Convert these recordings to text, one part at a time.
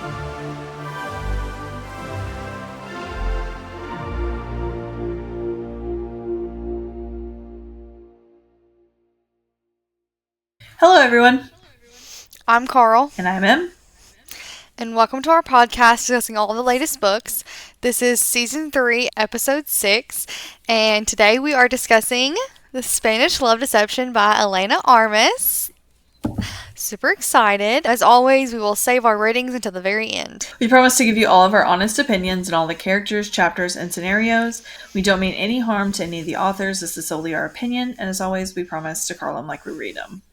Hello, everyone. I'm Carl, And I'm Em. and welcome to our podcast discussing all the latest books. This is Season 3, Episode 6, and today we are discussing The Spanish Love Deception by Elena Armas. Super excited. As always, we will save our ratings until the very end. We promise to give you all of our honest opinions on all the characters, chapters, and scenarios. We don't mean any harm to any of the authors. This is solely our opinion, and as always, we promise to call them like we read them.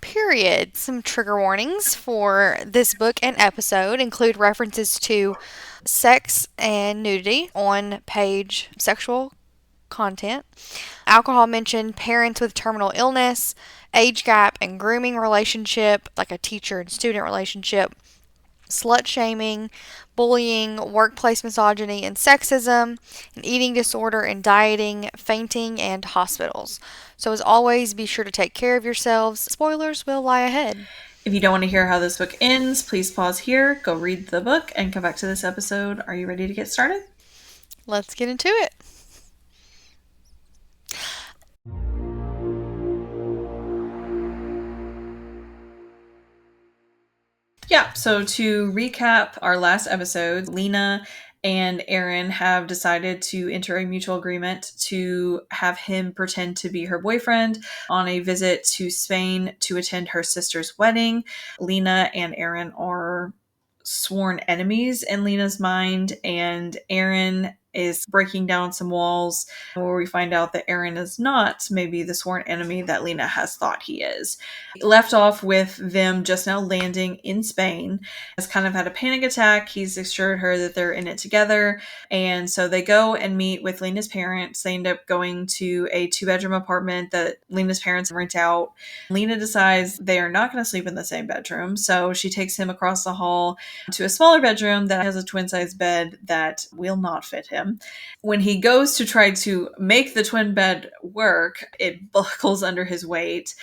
Period. Some trigger warnings for this book and episode include references to sex and nudity on page sexual content, alcohol mentioned, parents with terminal illness, age gap and grooming relationship, like a teacher and student relationship, slut shaming, bullying, workplace misogyny and sexism, an eating disorder and dieting, fainting, and hospitals. So, as always, be sure to take care of yourselves. Spoilers will lie ahead. If you don't want to hear how this book ends, please pause here, go read the book, and come back to this episode. Are you ready to get started? Let's get into it. Yeah, so to recap our last episode, Lena and Aaron have decided to enter a mutual agreement to have him pretend to be her boyfriend on a visit to Spain to attend her sister's wedding. Lena and Aaron are sworn enemies in Lena's mind, and Aaron is breaking down some walls where we find out that Aaron is not maybe the sworn enemy that Lena has thought he is. Left off with them just now landing in Spain. Has kind of had a panic attack. He's assured her that they're in it together. And so they go and meet with Lena's parents. They end up going to a 2-bedroom apartment that Lena's parents rent out. Lena decides they are not going to sleep in the same bedroom. So she takes him across the hall to a smaller bedroom that has a twin-size bed that will not fit him. When he goes to try to make the twin bed work, it buckles under his weight.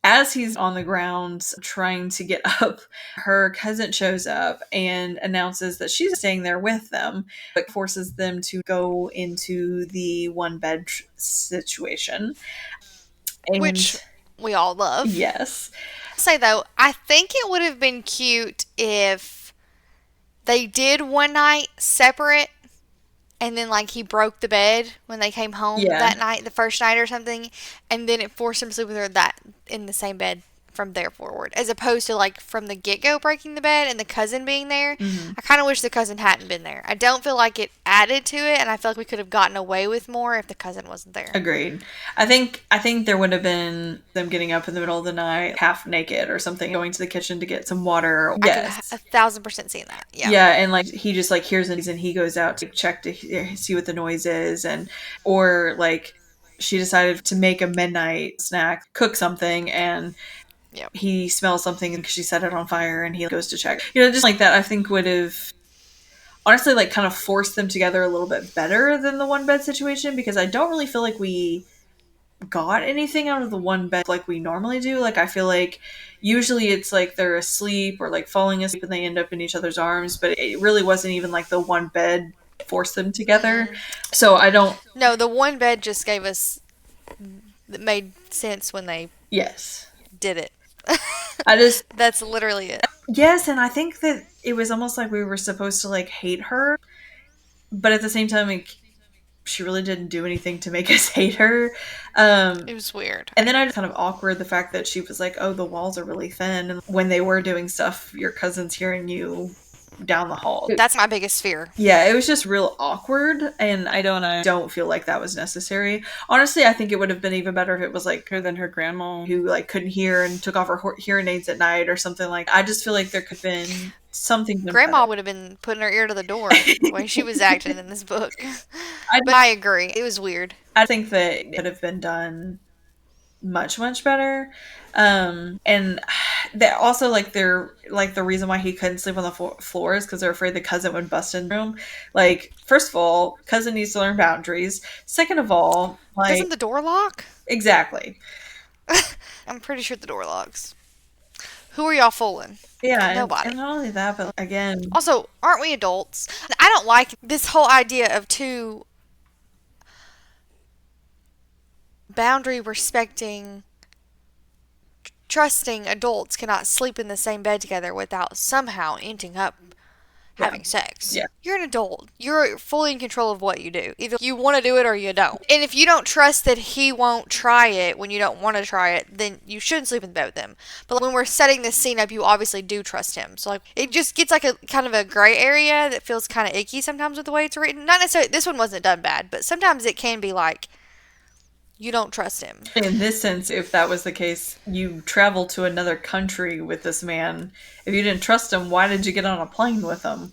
As he's on the ground trying to get up, her cousin shows up and announces that she's staying there with them, but forces them to go into the one bed situation. Which we all love. Yes. I'll say though, I think it would have been cute if they did one night separate and then like he broke the bed when they came home that night, the first night or something, and then it forced him to sleep with her that in the same bed from there forward, as opposed to like from the get-go breaking the bed and the cousin being there. I kind of wish the cousin hadn't been there. I don't feel like it added to it, and I feel like we could have gotten away with more if the cousin wasn't there. Agreed. I think there would have been them getting up in the middle of the night, half naked or something, going to the kitchen to get some water. Yes, I could 1,000% seen that. Yeah, and like he just like hears it and he goes out to check to see what the noise is, or like she decided to make a midnight snack, cook something, and he smells something because she set it on fire and he goes to check. Just like that, I think would have honestly like kind of forced them together a little bit better than the one bed situation, because I don't really feel like we got anything out of the one bed like we normally do. Like I feel like usually it's like they're asleep or like falling asleep and they end up in each other's arms, but it really wasn't even like the one bed forced them together. So I don't No, the one bed just gave us that made sense when they did it. That's literally it. Yes, and I think that it was almost like we were supposed to like hate her, but at the same time like she really didn't do anything to make us hate her. It was weird. And then I just kind of awkward the fact that she was like, oh, the walls are really thin, and when they were doing stuff your cousin's hearing you down the hall. That's my biggest fear. Yeah, it was just real awkward, and I don't feel like that was necessary. Honestly, I think it would have been even better if it was like her than her grandma who like couldn't hear and took off her hearing aids at night or something. Like I just feel like there could have been something. Grandma would have been putting her ear to the door when she was acting in this book. But I agree, it was weird. I think that it could have been done much, much better. And that also like they're like the reason why he couldn't sleep on the floor is because they're afraid the cousin would bust in the room. Like, first of all, cousin needs to learn boundaries. Second of all, like, doesn't the door lock? Exactly. I'm pretty sure the door locks. Who are y'all fooling? Yeah, and Nobody. not only that, but again, Also, aren't we adults? I don't like this whole idea of two boundary respecting, trusting adults cannot sleep in the same bed together without somehow ending up yeah, having sex. yeah. You're an adult. You're fully in control of what you do. Either you want to do it or you don't. And if you don't trust that he won't try it when you don't want to try it, then you shouldn't sleep in bed with him. But when we're setting this scene up, you obviously do trust him. So like it just gets like a kind of a gray area that feels kind of icky sometimes with the way it's written. Not necessarily this one wasn't done bad, but sometimes it can be like you don't trust him. In this sense, if that was the case, you traveled to another country with this man. If you didn't trust him, why did you get on a plane with him?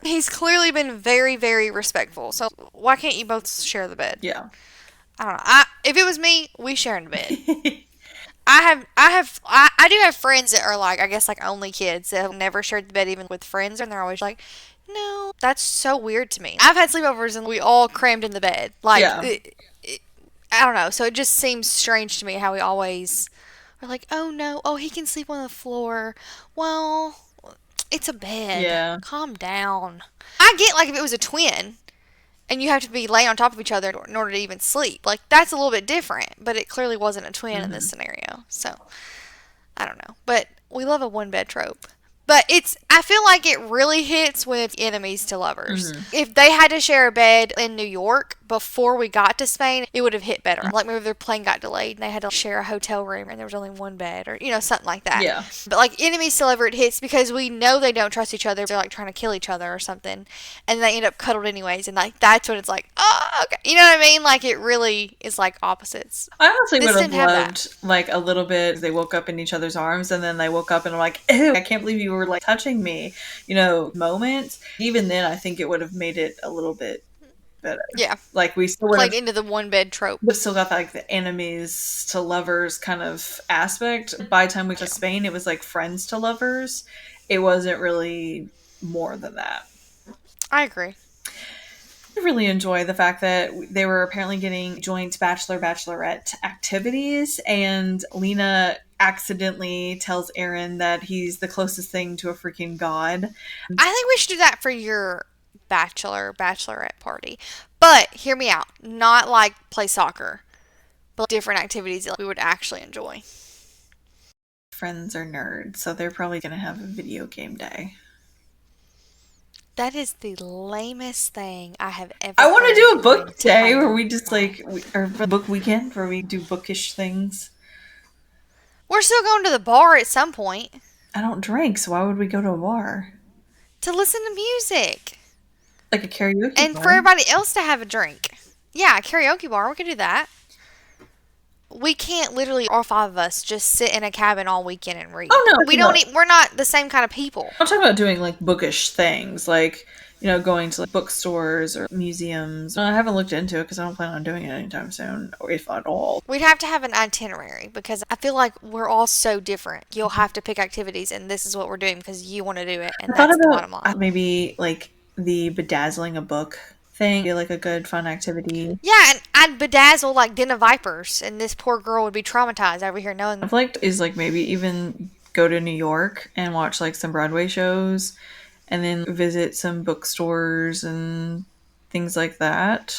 He's clearly been very, very respectful. So why can't you both share the bed? Yeah. I don't know. If it was me, we share in bed. I do have friends that are like, I guess, like only kids that have never shared the bed even with friends, and they're always like, no, that's so weird to me. I've had sleepovers and we all crammed in the bed. Like, Yeah. I don't know. So it just seems strange to me how we always are like, oh no, oh, he can sleep on the floor. Well, it's a bed. Yeah. Calm down. I get like if it was a twin and you have to be laying on top of each other in order to even sleep. Like that's a little bit different, but it clearly wasn't a twin in this Hmm. scenario. So I don't know. But we love a one bed trope. But I feel like it really hits with enemies to lovers. Hmm. If they had to share a bed in New York before we got to Spain, it would have hit better. Like maybe their plane got delayed and they had to share a hotel room and there was only one bed or, something like that. Yeah. But like enemies to lover, it hits because we know they don't trust each other. They're like trying to kill each other or something. And they end up cuddled anyways. And like that's when it's like, oh, okay. You know what I mean? Like it really is like opposites. I honestly This would have didn't have that. loved like a little bit. They woke up in each other's arms, and then they woke up and were like, "Ew, I can't believe you were like touching me," moments. Even then, I think it would have made it a little bit better. Yeah. Like we still would Played have, into the one bed trope. but still got like the enemies to lovers kind of aspect. By the time we got to Yeah. Spain, it was like friends to lovers. It wasn't really more than that. I agree. I really enjoy the fact that they were apparently getting joint bachelorette activities, and Lena accidentally tells Aaron that he's the closest thing to a freaking god. I think we should do that for your bachelorette party. But hear me out. Not like play soccer, but different activities that we would actually enjoy. Friends are nerds, so they're probably going to have a video game day. That is the lamest thing I have ever I want to heard do a in my book day where entire we just like, or book weekend where we do bookish things. We're still going to the bar at some point I don't drink, so why would we go to a bar? to listen to music Like a karaoke and for bar? everybody else to have a drink. Yeah, a karaoke bar. We could do that. We can't literally all five of us just sit in a cabin all weekend and read. Oh no, We don't. We're not the same kind of people. I'm talking about doing like bookish things, like going to like bookstores or museums. I haven't looked into it because I don't plan on doing it anytime soon, or if at all. We'd have to have an itinerary because I feel like we're all so different. You'll have to pick activities, and this is what we're doing because you want to do it, and I thought that's the bottom line. about maybe like the bedazzling a book thing, be like a good fun activity. Yeah, and I'd bedazzle like Den of Vipers, and this poor girl would be traumatized over here knowing. I've liked is like maybe even go to New York and watch like some Broadway shows, and then visit some bookstores and things like that.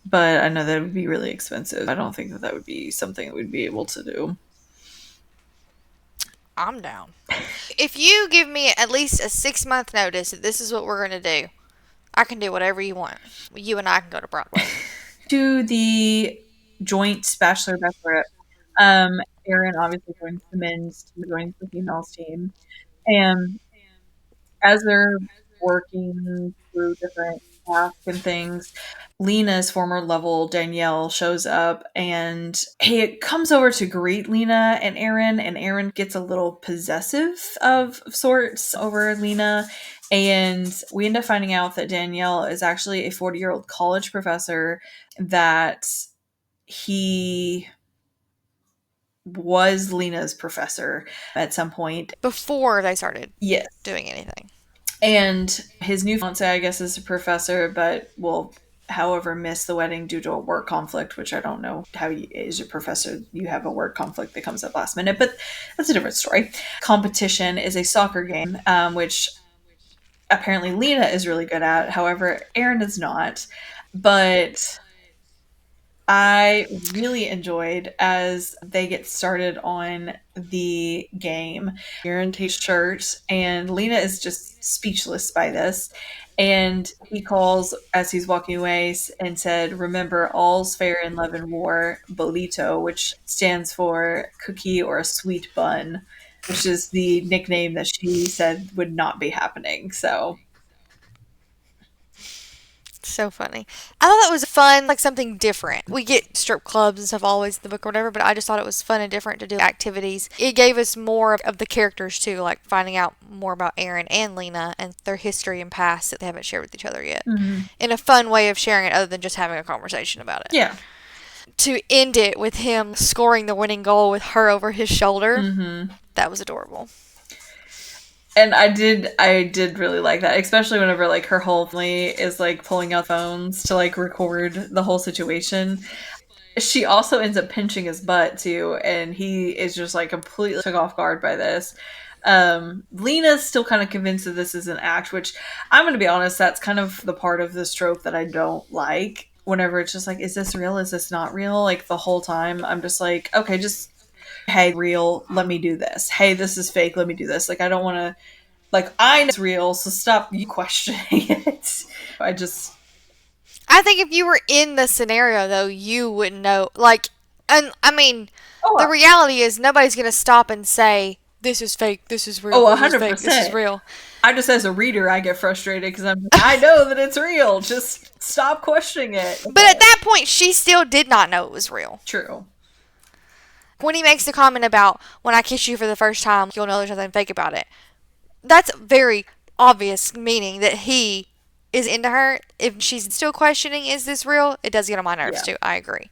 But I know that would be really expensive. I don't think that would be something that we'd be able to do. I'm down. If you give me at least a 6 month notice that this is what we're going to do, I can do whatever you want. You and I can go to Broadway. To the joint bachelorette, Aaron obviously joins the men's team, joins the females team, and as they're working through different tasks and things, Lena's former level Danielle shows up and he comes over to greet Lena and Aaron gets a little possessive of sorts over Lena. And we end up finding out that Danielle is actually a 40-year-old college professor, that he was Lena's professor at some point. Before they started Yes. doing anything. And his new fiance, I guess, is a professor, but will however, missed the wedding due to a work conflict, which I don't know how you, as a professor, you have a work conflict that comes up last minute, but that's a different story. Competition is a soccer game, which apparently Lena is really good at. However, Erin is not. But I really enjoyed as they get started on the game. Aaron takes shirt, and Lena is just speechless by this. And he calls as he's walking away and said, "Remember, all's fair in love and war, bolito," which stands for cookie or a sweet bun, which is the nickname that she said would not be happening. So, So funny. I thought that was fun, like something different. We get strip clubs and stuff always in the book or whatever, but I just thought it was fun and different to do activities. It gave us more of the characters too, like finding out more about Aaron and Lena and their history and past that they haven't shared with each other yet. In a fun way of sharing it other than just having a conversation about it. yeah. To end it with him scoring the winning goal with her over his shoulder, that was adorable. And I did really like that, especially whenever like her whole family is like pulling out phones to like record the whole situation. She also ends up pinching his butt too, and he is just like completely took off guard by this. Lena's still kind of convinced that this is an act, which I'm going to be honest, that's kind of the part of the trope that I don't like. Whenever it's just like, is this real? Is this not real? Like the whole time, I'm just like, okay, just hey, real, let me do this. Hey, this is fake, let me do this. Like, I don't want to, like, I know it's real, so stop you questioning it. I think if you were in the scenario, though, you wouldn't know. Like, and I mean, the reality is nobody's going to stop and say, this is fake, this is real, oh, this 100%. is fake, this is real. I just, as a reader, I get frustrated because I know that it's real. Just stop questioning it. But at that point, she still did not know it was real. True. When he makes the comment about, when I kiss you for the first time, you'll know there's nothing fake about it. That's very obvious, meaning that he is into her. If she's still questioning, is this real? It does get on my nerves too. I agree.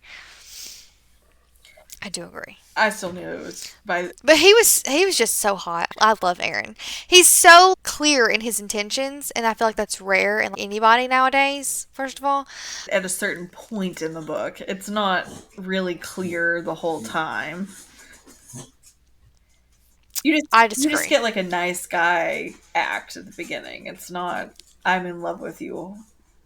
I do agree. I still knew it was But he was just so hot. I love Aaron. He's so clear in his intentions, and I feel like that's rare in anybody nowadays, first of all. At a certain point in the book, it's not really clear the whole time. You just get like a nice guy act at the beginning. It's not, I'm in love with you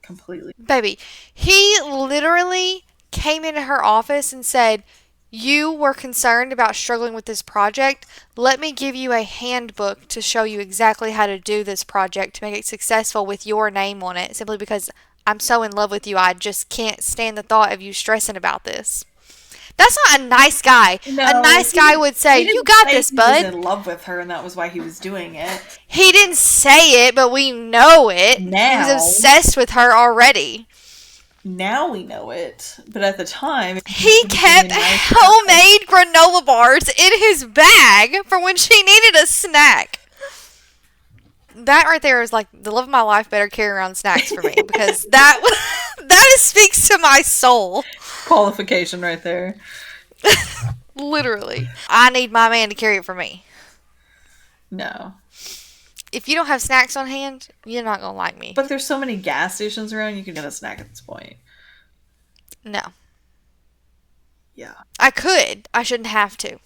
completely. Baby, he literally came into her office and said, you were concerned about struggling with this project. Let me give you a handbook to show you exactly how to do this project to make it successful with your name on it, simply because I'm so in love with you. I just can't stand the thought of you stressing about this. That's not a nice guy. No, a nice guy would say, you got this, bud. He was in love with her, and that was why he was doing it. He didn't say it, but we know it. Now, he was obsessed with her already. Now we know it, but at the time, he kept homemade granola bars in his bag for when she needed a snack. That right there is like, the love of my life better carry around snacks for me, because that speaks to my soul. Qualification right there. Literally. I need my man to carry it for me. No. If you don't have snacks on hand, you're not going to like me. But there's so many gas stations around, you can get a snack at this point. No. Yeah. I could. I shouldn't have to.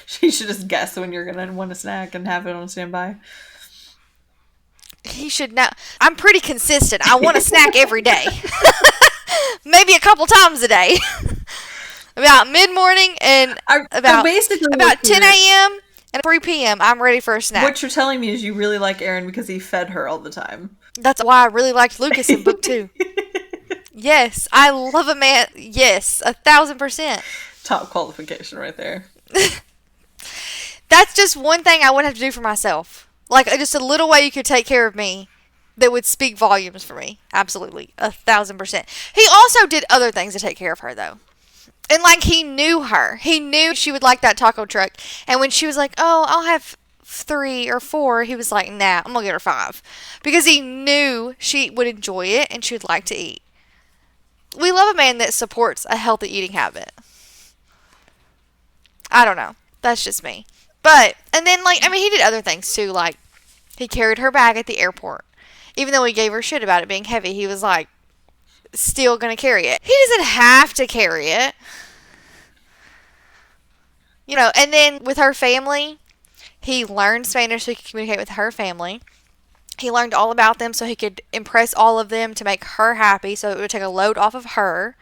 She should just guess when you're going to want a snack and have it on standby. He should know. I'm pretty consistent. I want a snack every day. Maybe a couple times a day. About mid-morning and about 10 a.m. and 3 p.m. I'm ready for a snack. What you're telling me is you really like Aaron because he fed her all the time. That's why I really liked Lucas in book 2. Yes, I love a man. Yes, 1,000%. Top qualification right there. That's just one thing I would have to do for myself. Like, just a little way you could take care of me that would speak volumes for me. Absolutely. 1,000%. He also did other things to take care of her, though. And, like, he knew her. He knew she would like that taco truck. And when she was like, oh, I'll have 3 or 4, he was like, nah, I'm going to get her 5. Because he knew she would enjoy it and she would like to eat. We love a man that supports a healthy eating habit. I don't know. That's just me. But, and then, like, I mean, he did other things, too. Like, he carried her bag at the airport. Even though we gave her shit about it being heavy, he was like, still gonna carry it. He doesn't have to carry it. And then with her family, he learned Spanish so he could communicate with her family. He learned all about them so he could impress all of them to make her happy, so it would take a load off of her.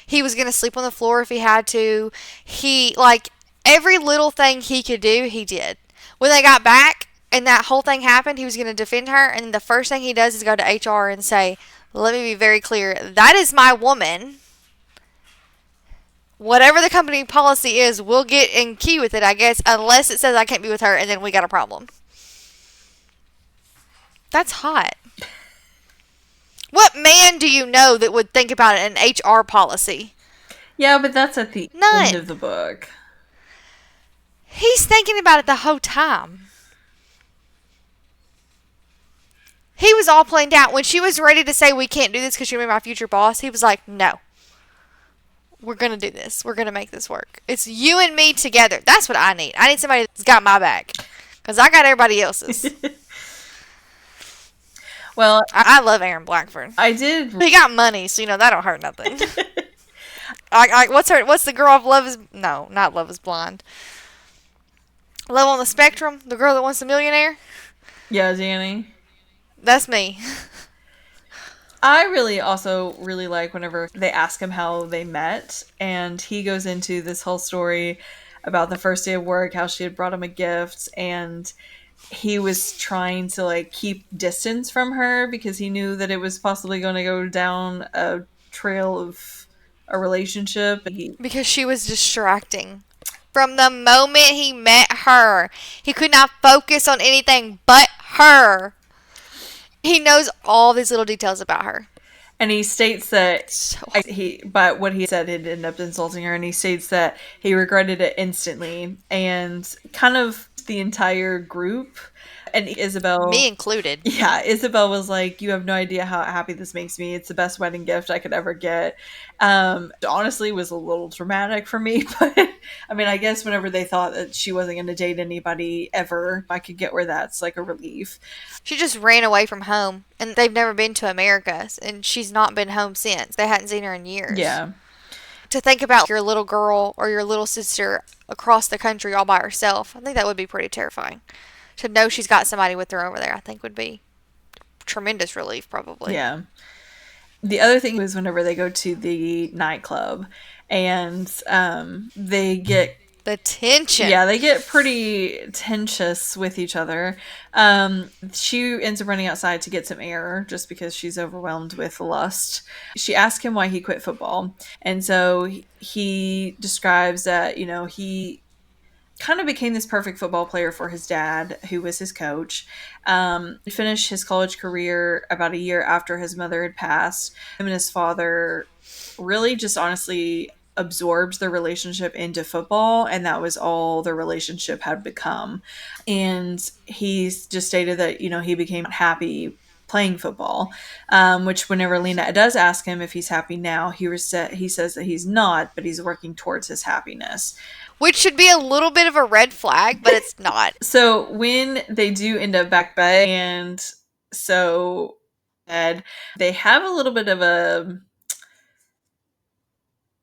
He was going to sleep on the floor if he had to. Every little thing he could do, he did. When they got back and that whole thing happened, he was going to defend her, and the first thing he does is go to HR and say, let me be very clear, that is my woman. Whatever the company policy is, we'll get in key with it, I guess, unless it says I can't be with her, and then we got a problem. That's hot. What man do you know that would think about an HR policy? Yeah, but that's at the None. end of the book. He's thinking about it the whole time. He was all planned out. When she was ready to say, we can't do this because you're my future boss, he was like, no. We're going to do this. We're going to make this work. It's you and me together. That's what I need. I need somebody that's got my back. Because I got everybody else's. Well, I love Aaron Blackford. I did. He got money, so that don't hurt nothing. What's the girl of Love is... No, not Love is Blind. Love on the Spectrum? The girl that wants the millionaire? Yeah, Danny. That's me. I really like whenever they ask him how they met, and he goes into this whole story about the first day of work, how she had brought him a gift, and he was trying to keep distance from her because he knew that it was possibly going to go down a trail of a relationship. Because she was distracting. From the moment he met her, he could not focus on anything but her. He knows all these little details about her. And he states that but what he said had ended up insulting her, and he states that he regretted it instantly, and kind of the entire group, and Isabel, me included. Yeah, Isabel was like, you have no idea how happy this makes me. It's the best wedding gift I could ever get. Honestly, was a little dramatic for me, but I mean, I guess whenever they thought that she wasn't going to date anybody ever, I could get where that's like a relief. She just ran away from home, and they've never been to America, and she's not been home since. They hadn't seen her in years. Yeah. To think about your little girl or your little sister across the country all by herself, I think that would be pretty terrifying. To know she's got somebody with her over there, I think would be tremendous relief, probably. Yeah. The other thing was whenever they go to the nightclub, and they get the tension. Yeah, they get pretty tensious with each other. She ends up running outside to get some air just because she's overwhelmed with lust. She asks him why he quit football. And so he describes that, he kind of became this perfect football player for his dad, who was his coach. He finished his college career about a year after his mother had passed. Him and his father really just honestly absorbed the relationship into football, and that was all the relationship had become. And he's just stated that, he became happy playing football, which whenever Lena does ask him if he's happy now, he says that he's not, but he's working towards his happiness. Which should be a little bit of a red flag, but it's not. So when they do end up back by, and so Ed, they have a little bit of a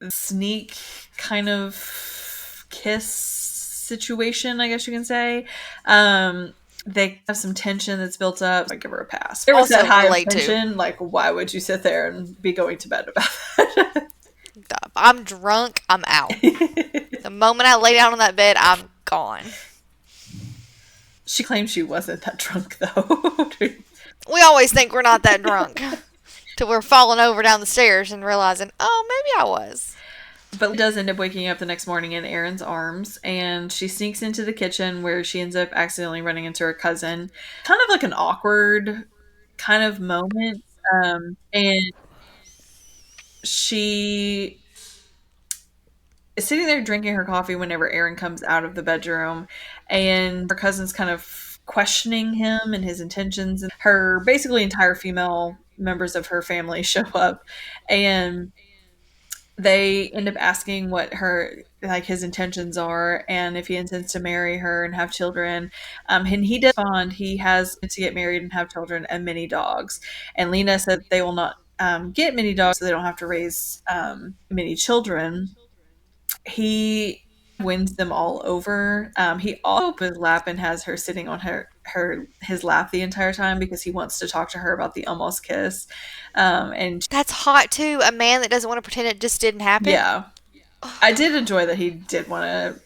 sneak kind of kiss situation, I guess you can say. They have some tension that's built up. I give her a pass. There was that high tension. Like, why would you sit there and be going to bed about that? I'm drunk. I'm out. The moment I lay down on that bed, I'm gone. She claims she wasn't that drunk, though. We always think we're not that drunk. Till we're falling over down the stairs and realizing, oh, maybe I was. But Lee does end up waking up the next morning in Aaron's arms, and she sneaks into the kitchen where she ends up accidentally running into her cousin. Kind of like an awkward kind of moment. And she is sitting there drinking her coffee whenever Aaron comes out of the bedroom, and her cousin's kind of questioning him and his intentions. And her basically entire female members of her family show up, and They end up asking what his intentions are, and if he intends to marry her and have children. And he does respond he has to get married and have children and many dogs. And Lena said they will not get many dogs, so they don't have to raise many children. He wins them all over. He also puts his lap and has her sitting on his lap the entire time because he wants to talk to her about the almost kiss. And That's hot too. A man that doesn't want to pretend it just didn't happen. yeah, I did enjoy that he did want to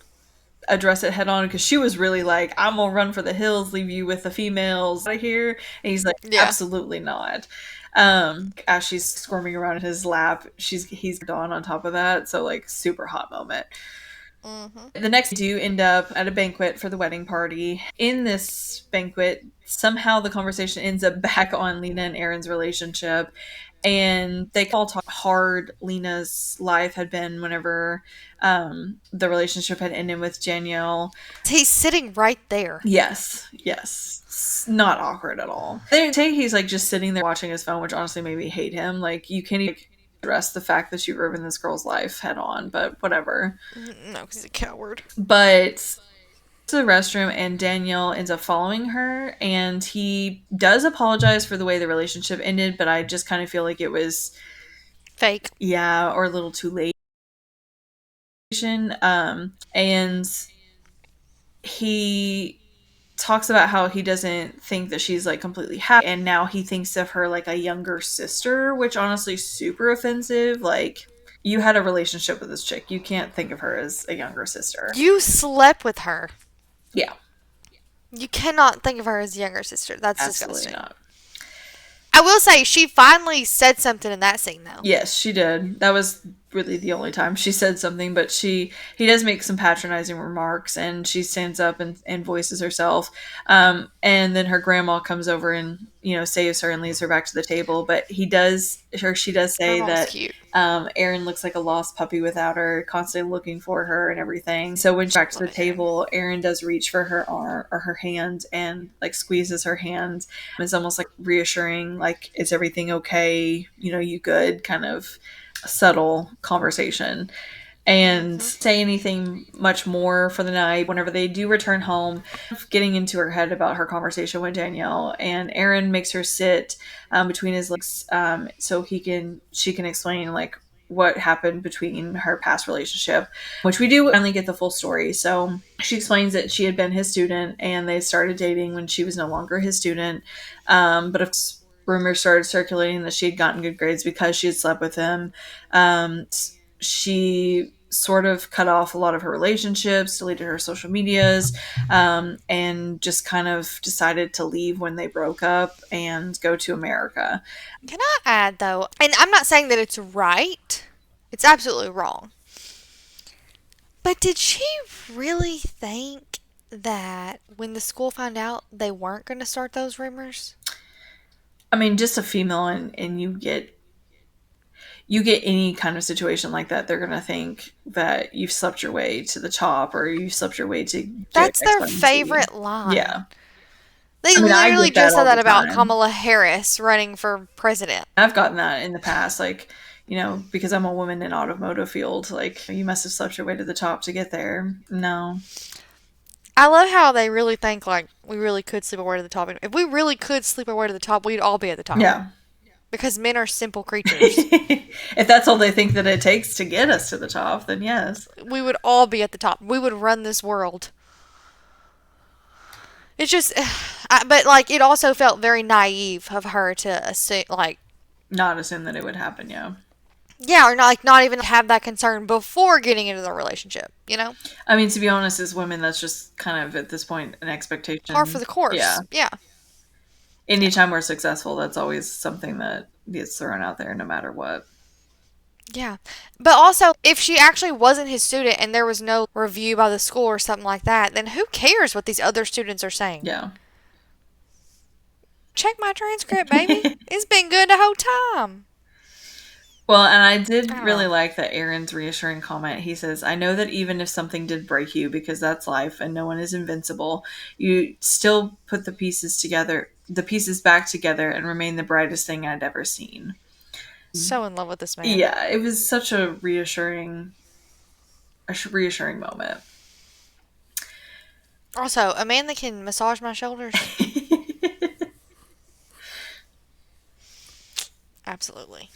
address it head on because she was really like, I'm gonna run for the hills, leave you with the females out of here. And he's like, Yeah. absolutely not. As she's squirming around in his lap, he's gone on top of that. So like super hot moment. Hmm. The next do end up at a banquet for the wedding party. In this banquet, somehow the conversation ends up back on Lena and Aaron's relationship. And they all talk hard Lena's life had been whenever the relationship had ended with Danielle. He's sitting right there. Yes, yes. It's not awkward at all. They say he's like just sitting there watching his phone, which honestly made me hate him. Like, you can't even address the fact that you ruined this girl's life head on, but whatever. No, because he's a coward. But to the restroom, and Danielle ends up following her, and he does apologize for the way the relationship ended, but I just kind of feel like it was Fake. or a little too late. And he talks about how he doesn't think that she's like completely happy, and now he thinks of her like a younger sister, which honestly is super offensive. Like, you had a relationship with this chick, you can't think of her as a younger sister. You slept with her. Yeah, You cannot think of her as a younger sister. That's absolutely disgusting. not. I will say she finally said something in that scene though. Yes, she did. That was really the only time she said something, but he does make some patronizing remarks, and she stands up and voices herself. And then her grandma comes over and, saves her and leads her back to the table. But she does say Grandma's that cute. Erin looks like a lost puppy without her, constantly looking for her and everything. So when she's back to the Love it, Erin. table, Erin does reach for her arm or her hand and like squeezes her hand. It's almost like reassuring, like, is everything okay? You good? Kind of subtle conversation. And Hmm. say anything much more for the night. Whenever they do return home, getting into her head about her conversation with Danielle, and Aaron makes her sit between his legs, so she can explain like what happened between her past relationship, which we do finally get the full story. So she explains that she had been his student and they started dating when she was no longer his student. But of course, rumors started circulating that she had gotten good grades because she had slept with him. She sort of cut off a lot of her relationships, deleted her social medias, and just kind of decided to leave when they broke up and go to America. Can I add though, and I'm not saying that it's right. It's absolutely wrong. But did she really think that when the school found out they weren't going to start those rumors? I mean, just a female, and you get any kind of situation like that, they're gonna think that you've slept your way to the top or you slept your way to get That's X, their Y, and Z. favorite line. Yeah. They I mean, I literally get that just said all that the about time. Kamala Harris running for president. I've gotten that in the past, like, because I'm a woman in automotive field, like, you must have slept your way to the top to get there. No. I love how they really think like we really could sleep our way to the top. If we really could sleep our way to the top, we'd all be at the top. Yeah. Because men are simple creatures. If that's all they think that it takes to get us to the top, then yes. We would all be at the top. We would run this world. It's just, but like it also felt very naive of her to assume, like, Not assume that it would happen, yeah. yeah, or not even have that concern before getting into the relationship. You know, I mean, to be honest, as women, that's just kind of at this point an par for expectation. the Yeah. course. Yeah, yeah, Anytime we're successful, that's always something that gets thrown out there no matter what. yeah. But also, if she actually wasn't his student and there was no review by the school or something like that, then who cares what these other students are saying? Yeah. Check my transcript, baby. It's been good the whole time. Well, and I I did don't really know. like that Aaron's reassuring comment. He says, I know that even if something did break you, because that's life and no one is invincible, you still put the pieces back together and remain the brightest thing I'd ever seen. So in love with this man. Yeah, it was such a reassuring moment. Also, a man that can massage my shoulders. Absolutely.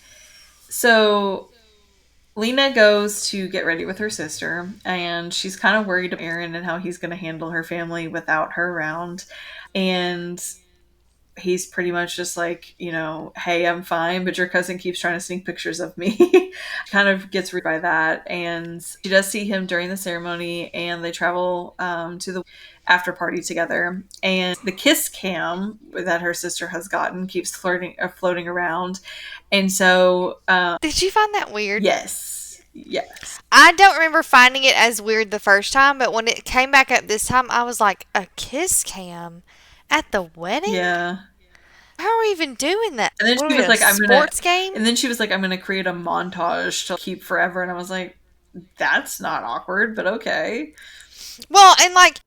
So Lena goes to get ready with her sister, and she's kind of worried about Aaron and how he's going to handle her family without her around. And he's pretty much just like, hey, I'm fine, but your cousin keeps trying to sneak pictures of me. Kind of gets by that. And she does see him during the ceremony, and they travel to the after party together. And the kiss cam that her sister has gotten keeps floating around. And so, Did you find that weird? yes, yes. I don't remember finding it as weird the first time, but when it came back up this time, I was like, a kiss cam at the wedding? Yeah. How are we even doing that? And then What are she we, was a like, sports game? I'm gonna create a montage to keep forever. And I was like, that's not awkward, but okay. Well, and like,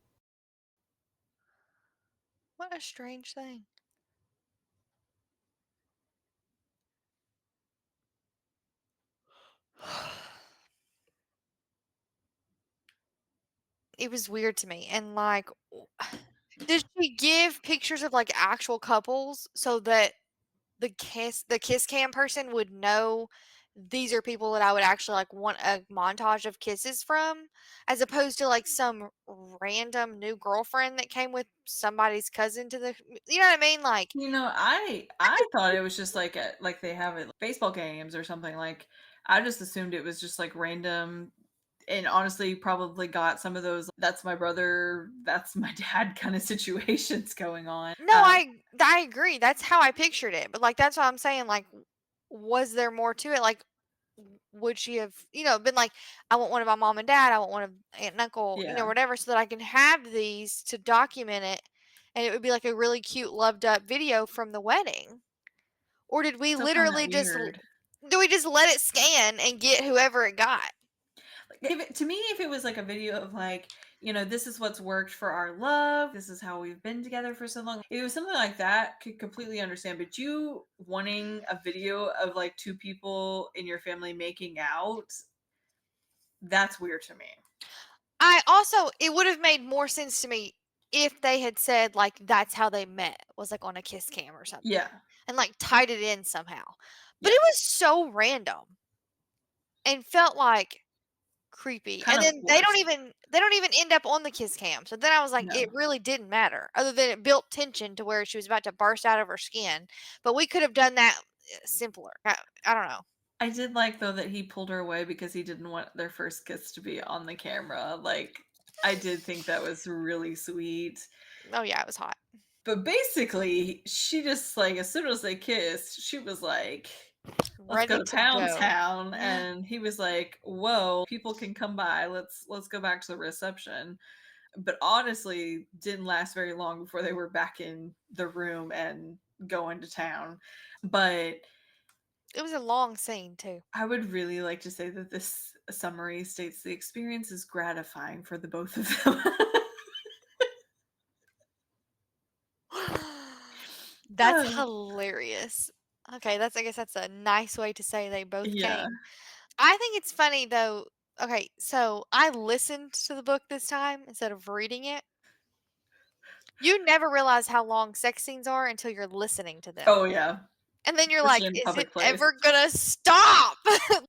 what a strange thing. It was weird to me. And like, did she give pictures of like actual couples so that the kiss cam person would know these are people that I would actually like want a montage of kisses from, as opposed to like some random new girlfriend that came with somebody's cousin to the, you know what I mean? Like, I thought it was just like they have it like baseball games or something. Like I just assumed it was just like random, and honestly probably got some of those that's my brother, that's my dad kind of situations going on. no, I agree. That's how I pictured it. But like that's what I'm saying. Like, was there more to it? Like, would she have, been like, I want one of my mom and dad, I want one of aunt and uncle, Yeah. whatever, so that I can have these to document it, and it would be like a really cute, loved up video from the wedding. Or did we Still find that literally weird. do we just let it scan and get whoever it got? To me, if it was like a video of like, this is what's worked for our love, this is how we've been together for so long. If it was something like that, could completely understand. But you wanting a video of like two people in your family making out, that's weird to me. It would have made more sense to me if they had said like that's how they met, was like on a kiss cam or something, Yeah. and like tied it in somehow. But Yeah. it was so random and felt like creepy. Kind And of then forced. they don't even end up on the kiss cam. So then I was like, No. it really didn't matter, other than it built tension to where she was about to burst out of her skin. But we could have done that simpler. I don't know. I did like though that he pulled her away because he didn't want their first kiss to be on the camera. Like I did think that was really sweet. Oh yeah, it was hot. But basically, she just like as soon as they kissed, she was like, "Let's go Ready to to Pound go. Town," and he was like, "Whoa, people can come by. Let's go back to the reception." But honestly, didn't last very long before they were back in the room and going to town. But It was a long scene too. I would really like to say that this summary states the experience is gratifying for the both of them. That's hilarious. Okay, I guess that's a nice way to say they both Yeah. came. I think it's funny though. Okay, so I listened to the book this time instead of reading it. You never realize how long sex scenes are until you're listening to them. Oh yeah. And then you're like, Especially in a is it public place. ever gonna stop?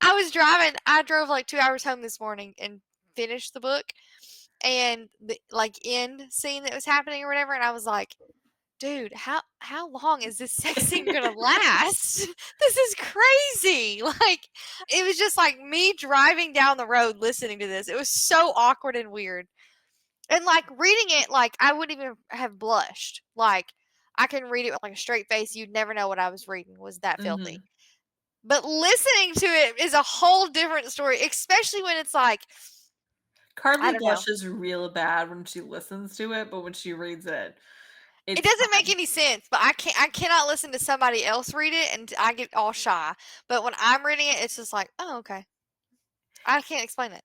I drove like 2 hours home this morning and finished the book, and the like end scene that was happening or whatever, and I was like, dude, how long is this sex scene gonna last? This is crazy. Like, it was just like me driving down the road listening to this. It was so awkward and weird. And like reading it, like I wouldn't even have blushed. Like I can read it with like a straight face. You'd never know what I was reading was that filthy. Mhm. But listening to it is a whole different story, especially when it's like, I Carly don't know. blushes real bad when she listens to it, but when she reads it, It it's doesn't make fine. any sense, but I cannot listen to somebody else read it and I get all shy. But when I'm reading it, it's just like, oh, okay. I can't explain it.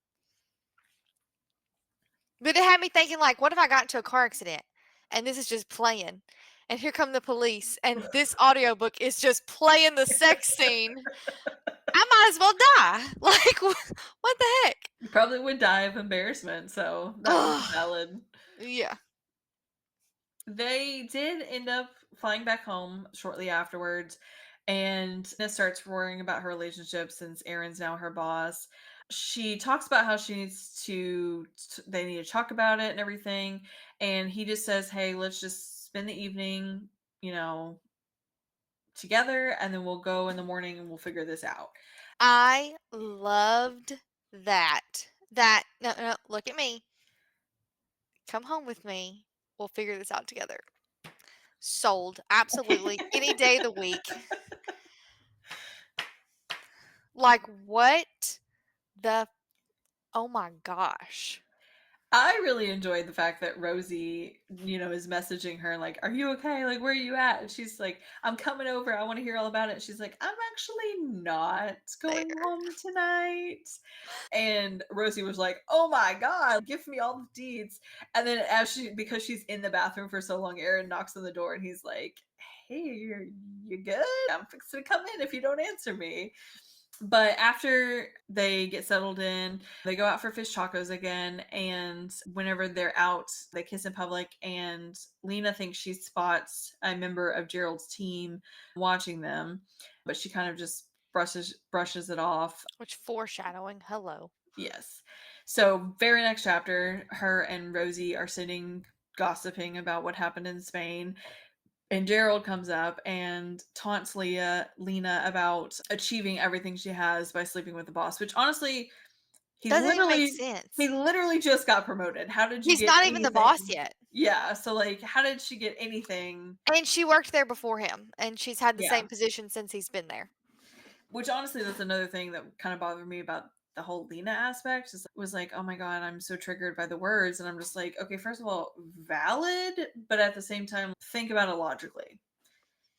But it had me thinking like, what if I got into a car accident and this is just playing? and here come the police, and this audiobook is just playing the sex scene. I might as well die. Like, what the heck? You probably would die of embarrassment, so that was Ugh. valid. Yeah. They did end up flying back home shortly afterwards, and Nina starts worrying about her relationship since Aaron's now her boss. She talks about how she needs to, they need to talk about it and everything. And he just says, hey, let's just spend the evening, you know, together, and then we'll go in the morning and we'll figure this out. I loved that. That, no, no, look at me. Come home with me. We'll figure this out together. Sold. Absolutely. Any day of the week. Like, what the? Oh my gosh. I really enjoyed the fact that Rosie, is messaging her like, "Are you okay? Like, where are you at?" And she's like, "I'm coming over. I want to hear all about it." She's like, "I'm actually not going There. home tonight." And Rosie was like, "Oh my god, give me all the deeds." And then because she's in the bathroom for so long, Aaron knocks on the door and he's like, "Hey, you good? I'm fixing to come in if you don't answer me." But after they get settled in, they go out for fish tacos again. And whenever they're out, they kiss in public. And Lena thinks she spots a member of Gerald's team watching them, but she kind of just brushes it off. Which foreshadowing. Hello. Yes. So very next chapter, her and Rosie are sitting gossiping about what happened in Spain. And Gerald comes up and taunts Lena about achieving everything she has by sleeping with the boss, which honestly, he Doesn't even make literally he sense. literally just got promoted. How did you He's get not even the boss anything? yet. Yeah, so like how did she get anything? And she worked there before him, and she's had the Yeah. same position since he's been there. Which honestly that's another thing that kind of bothered me about the whole Lena aspect was like, oh my god, I'm so triggered by the words. And I'm just like, okay, first of all, valid, but at the same time, think about it logically.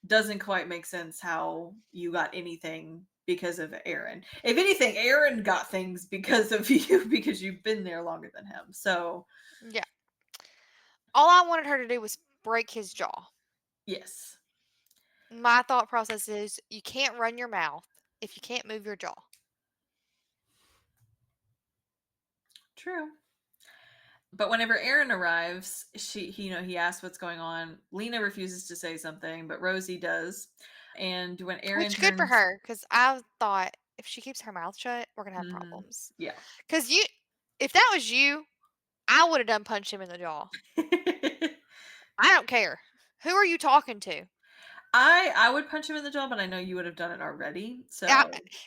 Doesn't quite make sense how you got anything because of Aaron. If anything, Aaron got things because of you because you've been there longer than him. So, Yeah. All I wanted her to do was break his jaw. yes, My thought process is you can't run your mouth if you can't move your jaw. true. But whenever Aaron arrives, he asks what's going on. Lena refuses to say something, but Rosie does. And when Aaron Which good for turns, her, because I thought if she keeps her mouth shut, we're gonna have mhm, problems. yeah. Because if that was you, I would have done punched him in the jaw. I don't care. Who are you talking to? I would punch him in the jaw, but I know you would have done it already, I, so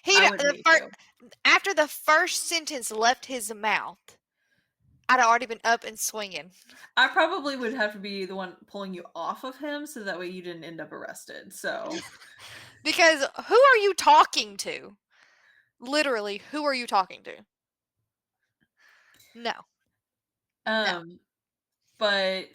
he I wouldn't the need first to. after the first sentence left his mouth, I'd already been up and swinging. I probably would have to be the one pulling you off of him so that way you didn't end up arrested. So, Because who are you talking to? Literally, who are you talking to? No, no. um, but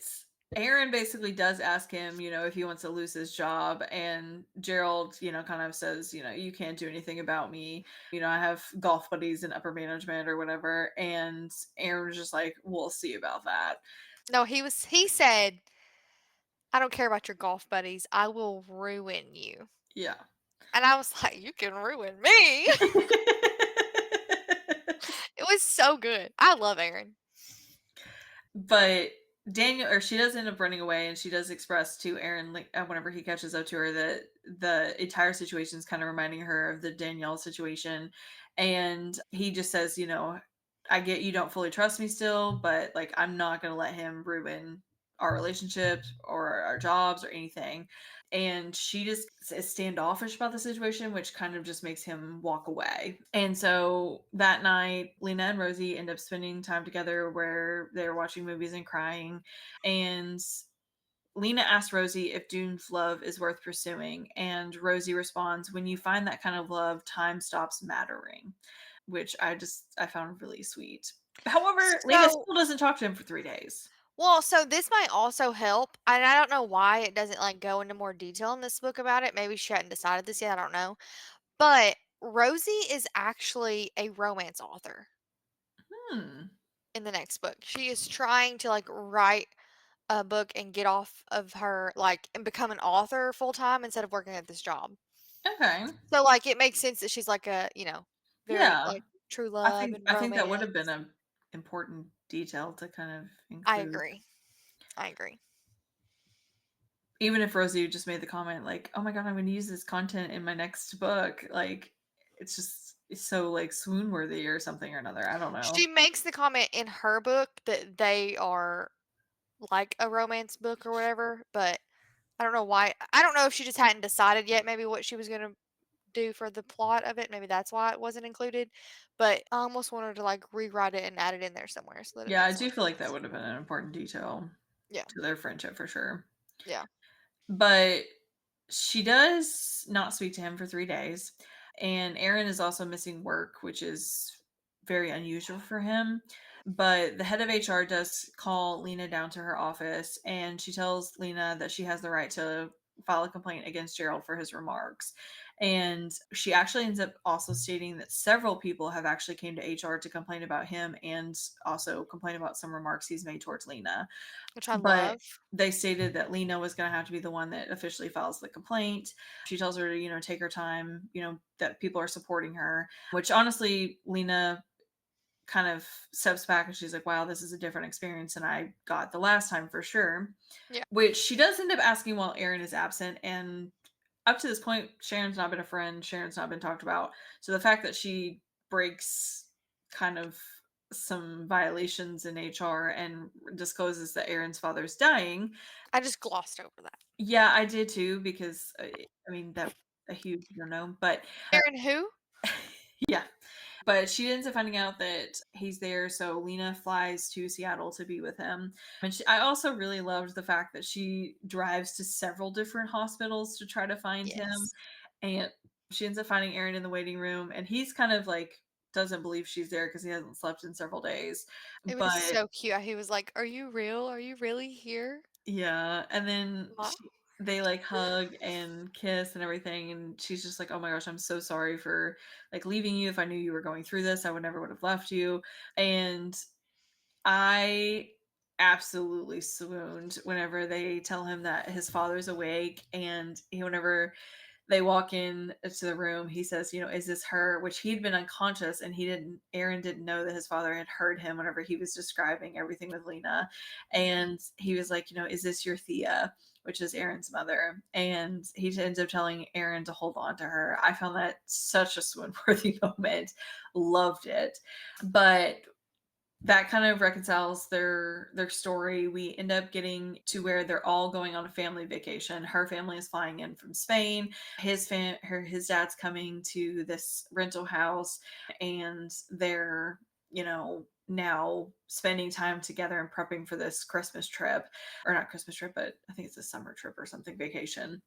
Aaron basically does ask him, if he wants to lose his job. And Gerald, kind of says, you can't do anything about me. I have golf buddies in upper management or whatever. And Aaron was just like, we'll see about that. No, he said, I don't care about your golf buddies. I will ruin you. Yeah. And I was like, you can ruin me. It was so good. I love Aaron. But she does end up running away, and she does express to Aaron, like, whenever he catches up to her, that the entire situation is kind of reminding her of the Danielle situation. And he just says, I get you don't fully trust me still, but like, I'm not going to let him ruin our relationship or our jobs or anything. And she just is standoffish about the situation, which kind of just makes him walk away. And so that night, Lena and Rosie end up spending time together where they're watching movies and crying. And Lena asks Rosie if Dune's love is worth pursuing. And Rosie responds, when you find that kind of love, time stops mattering, which I found really sweet. However, Lena So, still doesn't talk to him for 3 days. well, so this might also help. And I don't know why it doesn't like go into more detail in this book about it. Maybe she hadn't decided this yet. I don't know. But Rosie is actually a romance author Hmm. in the next book. She is trying to like write a book and get off of her, like, and become an author full time instead of working at this job. Okay. So, like, it makes sense that she's like very Yeah. like true I love think and I think that would have been romance. a important detail to kind of I include. agree. I agree. Even if Rosie just made the comment like, "Oh my god, I'm going to use this content in my next book," like it's so like swoon worthy or something or another. I don't know. She makes the comment in her book that they are like a romance book or whatever, but I don't know why. I don't know if she just hadn't decided yet maybe what she was going to do for the plot of it. Maybe that's why it wasn't included. But I almost wanted to like rewrite it and add it in there somewhere so that it Yeah, I makes more do feel like that sense. would have been an important detail Yeah. to their friendship for sure. Yeah. But she does not speak to him for 3 days, and Aaron is also missing work, which is very unusual for him. But the head of HR does call Lena down to her office, and she tells Lena that she has the right to file a complaint against Gerald for his remarks. And she actually ends up also stating that several people have actually came to HR to complain about him and also complain about some remarks he's made towards Lena. Which I But love. they stated that Lena was going to have to be the one that officially files the complaint. She tells her to, take her time, that people are supporting her, which honestly, Lena kind of steps back and she's like, wow, this is a different experience than I got the last time for sure. Yeah. Which she does end up asking while Aaron is absent. And up to this point, Sharon's not been a friend. Sharon's not been talked about. So the fact that she breaks kind of some violations in HR and discloses that Aaron's father's dying. I just glossed over that. Yeah, I did too because I mean that a huge no, but Aaron who? yeah. But she ends up finding out that he's there, so Lena flies to Seattle to be with him. And I also really loved the fact that she drives to several different hospitals to try to find him. Yes. And she ends up finding Aaron in the waiting room, and he's kind of like doesn't believe she's there because he hasn't slept in several days. It was But so cute. He was like, "Are you real? Are you really here?" yeah, and then Aw. they like hug and kiss and everything, and she's just like, "Oh my gosh, I'm so sorry for like leaving you. If I knew you were going through this, I would never would have left you." And I absolutely swooned whenever they tell him that his father's awake, and whenever they walk in to the room, he says, "Is this her?" Which he'd been unconscious, and Aaron didn't know that his father had heard him whenever he was describing everything with Lena. And he was like, "Is this your Thea?" Which is Aaron's mother. And he ends up telling Aaron to hold on to her. I found that such a swoon-worthy moment. Loved it. But that kind of reconciles their story. We end up getting to where they're all going on a family vacation. Her family is flying in from Spain. His dad's coming to this rental house, and they're now spending time together and prepping for this Christmas trip, or not Christmas trip, but I think it's a summer trip or something, vacation.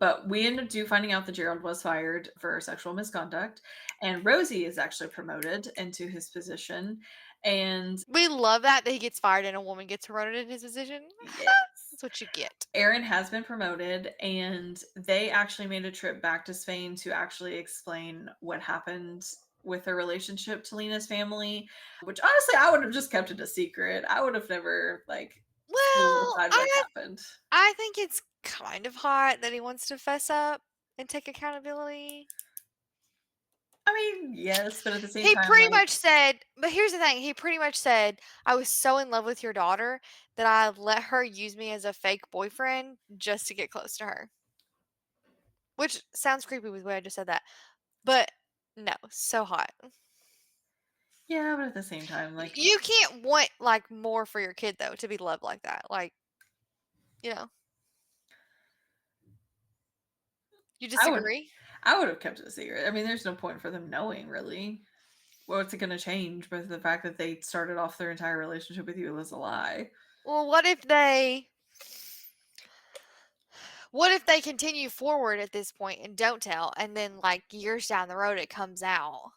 But we ended up finding out that Gerald was fired for sexual misconduct, and Rosie is actually promoted into his position. And We love that he gets fired and a woman gets promoted in his position. yes, That's what you get. Aaron has been promoted, and they actually made a trip back to Spain to actually explain what happened with their relationship to Lena's family, which honestly I would have just kept it a secret. I would have never like Well, solidified what I happened. I think it's kind of hot that he wants to fess up and take accountability. I mean, yes, but at the same He time, pretty like, much said, but here's the thing, he pretty much said, "I was so in love with your daughter that I let her use me as a fake boyfriend just to get close to her." Which sounds creepy with the way I just said that. But no, so hot. yeah, but at the same time, like, You can't want like more for your kid though to be loved like that. Like, you know, you I would disagree? I would have kept it a secret. I mean, there's no point for them knowing, really. What's it going to change? But the fact that they started off their entire relationship with you was a lie. Well, what if they continue forward at this point and don't tell and then like years down the road it comes out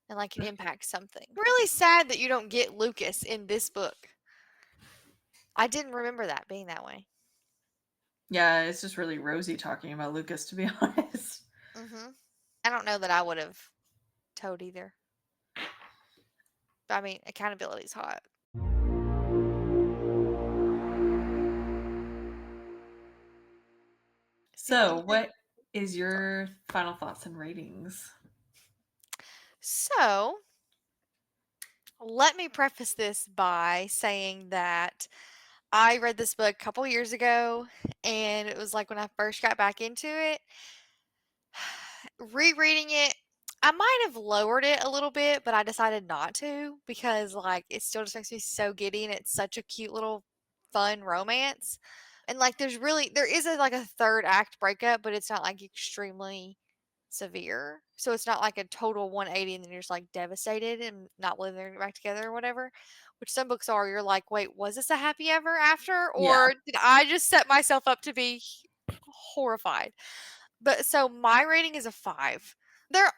and like it impacts something. Really sad that you don't get Lucas in this book. I didn't remember that being that way. Yeah, it's just really Rosie talking about Lucas, to be honest. Mhm. I don't know that I would have told either. But I mean, accountability is hot. So, what is your final thoughts and ratings? So, let me preface this by saying that I read this book a couple years ago, and it was like when I first got back into it. Rereading it, I might have lowered it a little bit, but I decided not to because, like, it still just makes me so giddy, and it's such a cute little fun romance. And like, there is like a third act breakup, but it's not like extremely severe. So it's not like a total 180 and then you're just like devastated and not living back together or whatever, which some books are. You're like, wait, was this a happy ever after? Yeah. Or did I just set myself up to be horrified? But so my rating is a 5.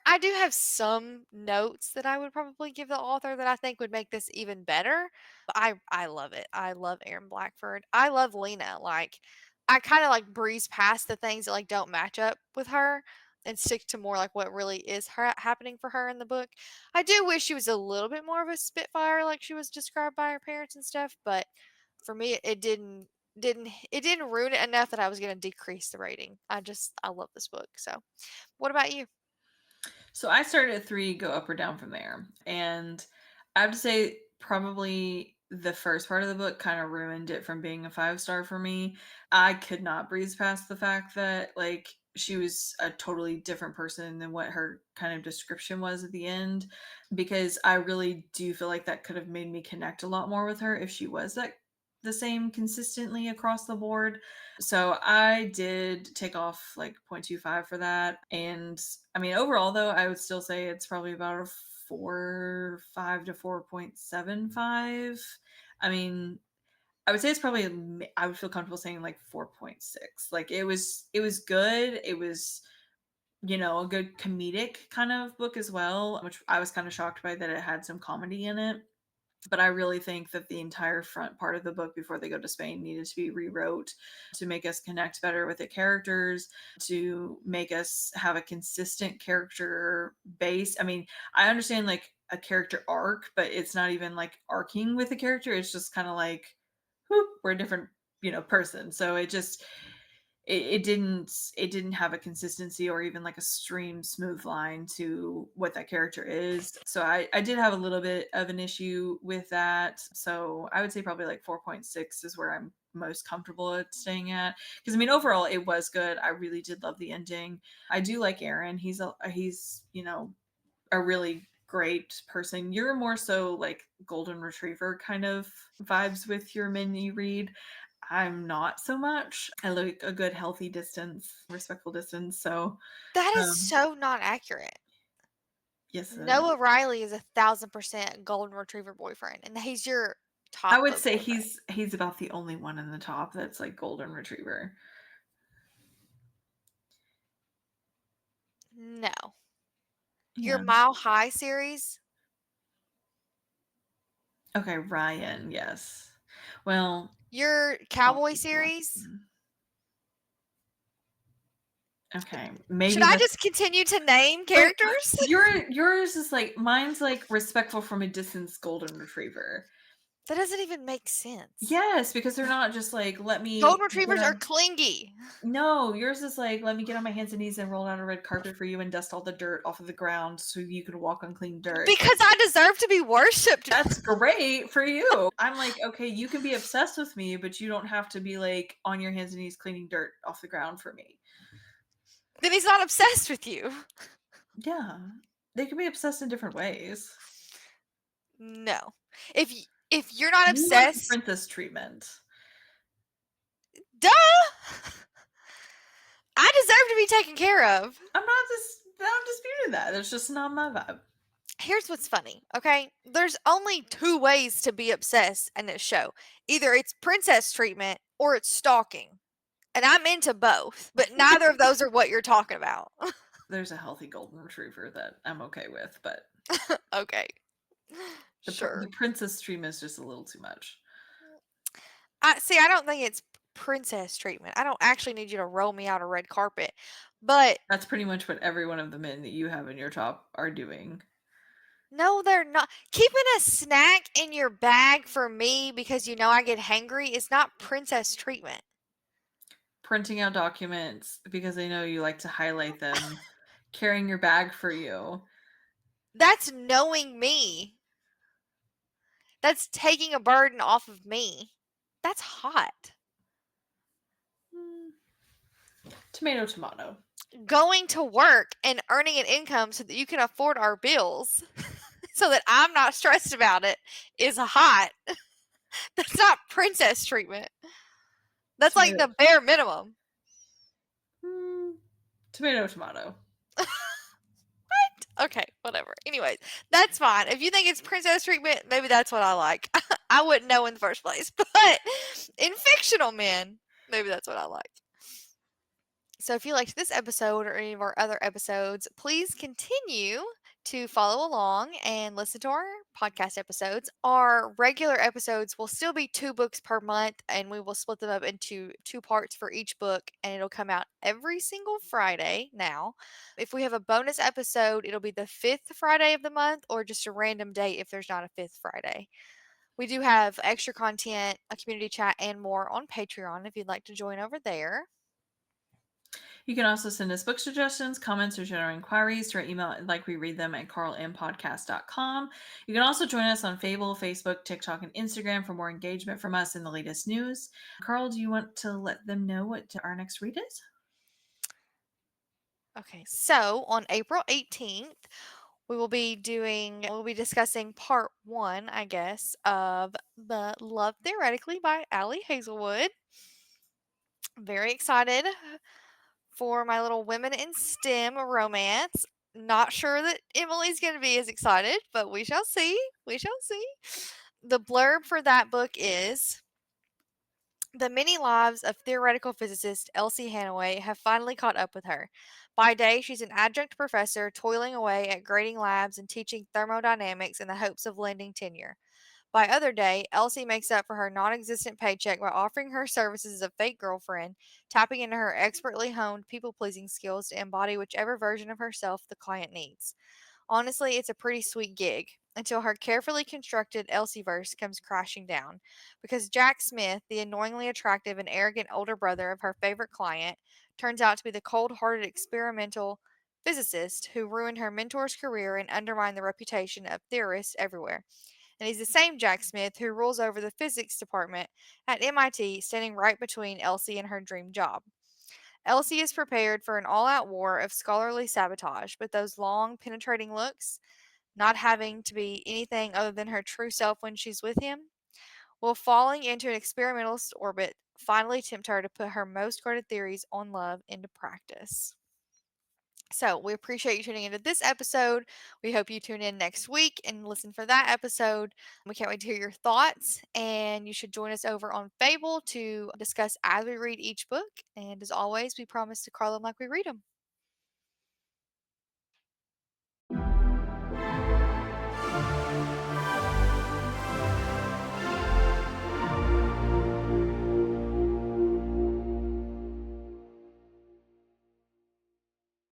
I do have some notes that I would probably give the author that I think would make this even better. But I love it. I love Erin Blackford. I love Lena. Like, I kind of like breeze past the things that like don't match up with her and stick to more like what really is happening for her in the book. I do wish she was a little bit more of a spitfire like she was described by her parents and stuff, but for me it didn't ruin it enough that I was going to decrease the rating. I love this book. So, what about you? So I started at 3, go up or down from there. And I have to say, probably the first part of the book kind of ruined it from being a 5-star for me. I could not breeze past the fact that, like, she was a totally different person than what her kind of description was at the end, because I really do feel like that could have made me connect a lot more with her if she was that the same consistently across the board. So I did take off like 0.25 for that. And I mean, overall, though, I would still say it's probably about a 4.5 to 4.75. I mean, I would say it's probably, I would feel comfortable saying like 4.6. Like it was good. It was, a good comedic kind of book as well, which I was kind of shocked by that it had some comedy in it. But I really think that the entire front part of the book before they go to Spain needed to be rewrote to make us connect better with the characters, to make us have a consistent character base. I mean, I understand like a character arc, but it's not even like arcing with a character. It's just kind of like, whoop, we're a different, person. So it didn't have a consistency or even like a stream smooth line to what that character is. So I did have a little bit of an issue with that. So I would say probably like 4.6 is where I'm most comfortable at staying at, because I mean, overall it was good. I really did love the ending. I do like Aaron. He's a really great person. You're more so like golden retriever kind of vibes with your men you read. I'm not so much. I like a good healthy distance, respectful distance. So, That is um, so not accurate. yes, Noah Riley is 1,000% golden retriever boyfriend, and he's your I top would book say boyfriend. he's about the only one in the top that's like golden retriever. No, your Yeah. Mile High series, Okay, Ryan. Yes. Well, your I'll Cowboy keep the last series. one. Okay, Should maybe I that's. just continue to name But characters? yours is like, mine's like respectful from a distance golden retriever. That doesn't even make sense. Yes, because they're not just like, let me Golden get retrievers are on. clingy No, yours is like, let me get on my hands and knees and roll out a red carpet for you and dust all the dirt off of the ground so you can walk on clean dirt. because I deserve to be worshipped. That's great for you. I'm like, okay, you can be obsessed with me, but you don't have to be like on your hands and knees cleaning dirt off the ground for me. Then he's not obsessed with you. Yeah. They can be obsessed in different ways. No. If you're not You like the obsessed, princess treatment. duh. I deserve to be taken care of. I'm not disputing that. It's just not my vibe. Here's what's funny, okay? There's only two ways to be obsessed in this show. Either it's princess treatment or it's stalking. And I'm into both, but neither of those are what you're talking about. There's a healthy golden retriever that I'm okay with, but Okay. the Sure. princess treatment is just a little too much. I don't think it's princess treatment. I don't actually need you to roll me out a red carpet. But That's pretty much what every one of the men that you have in your top are doing. no, they're not. Keeping a snack in your bag for me because you know I get hangry is not princess treatment. printing out documents because they know you like to highlight them, carrying your bag for you. That's knowing me. That's taking a burden off of me. That's hot. Hmm. Tomato, tomato. Going to work and earning an income so that you can afford our bills so that I'm not stressed about it is hot. That's not princess treatment. That's like Tomato. the bare minimum. Hmm. Tomato, tomato. Okay, whatever. Anyways, that's fine. If you think it's princess treatment, maybe that's what I like. I wouldn't know in the first place. But in fictional men, maybe that's what I like. So if you liked this episode or any of our other episodes, please continue to follow along and listen to our podcast episodes. Our regular episodes will still be 2 books per month, and we will split them up into 2 parts for each book, and it'll come out every single Friday now. If we have a bonus episode, it'll be the 5th Friday of the month or just a random date if there's not a 5th Friday. We do have extra content, a community chat, and more on Patreon if you'd like to join over there. You can also send us book suggestions, comments, or general inquiries to our email at likewereadthem at karlandempodcast.com. You can also join us on Fable, Facebook, TikTok, and Instagram for more engagement from us in the latest news. Karl, do you want to let them know what our next read is? Okay, so on April 18th, we'll be discussing part 1, I guess, of the Love Theoretically by Allie Hazelwood. Very excited for my little women in STEM romance. Not sure that Emily's going to be as excited, but we shall see. We shall see. The blurb for that book is: the many lives of theoretical physicist Elsie Hanaway have finally caught up with her. By day, she's an adjunct professor toiling away at grading labs and teaching thermodynamics in the hopes of landing tenure. By other day, Elsie makes up for her non existent paycheck by offering her services as a fake girlfriend, tapping into her expertly honed people pleasing skills to embody whichever version of herself the client needs. Honestly, it's a pretty sweet gig until her carefully constructed Elsieverse comes crashing down. Because Jack Smith, the annoyingly attractive and arrogant older brother of her favorite client, turns out to be the cold hearted experimental physicist who ruined her mentor's career and undermined the reputation of theorists everywhere. And he's the same Jack Smith who rules over the physics department at MIT, standing right between Elsie and her dream job. Elsie is prepared for an all out war of scholarly sabotage, but those long, penetrating looks, not having to be anything other than her true self when she's with him, will falling into an experimentalist orbit finally tempt her to put her most guarded theories on love into practice. So, we appreciate you tuning into this episode. We hope you tune in next week and listen for that episode. We can't wait to hear your thoughts, and you should join us over on Fable to discuss as we read each book. And as always, we promise to crawl them like we read them.